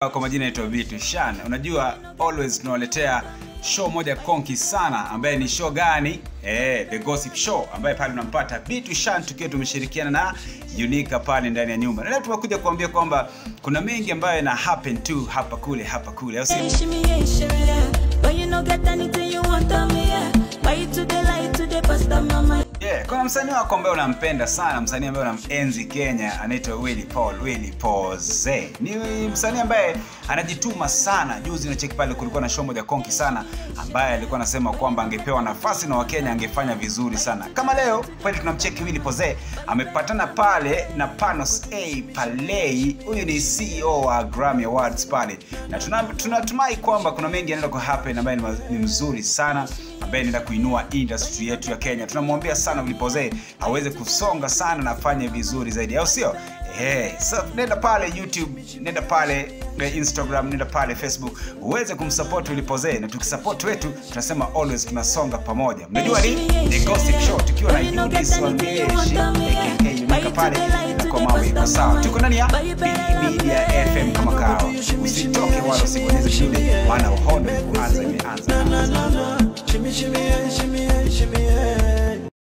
Kwa majina naitwa Bitu Shan. Unajua always tunawaletea show moja konki sana ambaye ni show gani? The Gossip Show ambaye pale unampata Bitu Shan tukiwa tumeshirikiana na Unika pale ndani ya nyumba. Na leo tumekuja kuambia kwamba kuna mengi ambayo yana happen tu hapa kule. Au si? Kuna msanii wako ambaye unampenda sana, msanii ambaye unamenzi Kenya, anaitwa Willy Pose. Ni msanii ambaye anajituma sana. Juzi na check pale kulikuwa na show moja konki sana ambaye alikuwa anasema kwamba angepewa nafasi na Wakenya angefanya vizuri sana. Kama leo pale tunamcheki Willy Pose, amepatana pale na Panos A Palei. Huyu ni CEO wa Grammy Awards pale. Na tunatumai kwamba kuna mengi yanaenda ku happen ambaye ni mzuri sana, ambaye anaenda kuinua industry yetu ya Kenya. Tunamwambia sana Willy Pose aweze kusonga sana na afanye vizuri zaidi, au sio? So nenda pale YouTube, nenda pale Instagram, nenda pale Facebook, uweze kumsupport Willy Pose. Na tukisupport wetu tunasema always tunasonga pamoja. Mnajua ni The Gossip Show tukiwa na Eunice Wangeshi aka Unika pale na kwa mawe kwa sawa. Tuko ndani ya Media FM kama kawa. Usitoke wala usibonyeze kile, maana uhondo uanze imeanza. Shimmy, shimmy, shimmy, shimmy.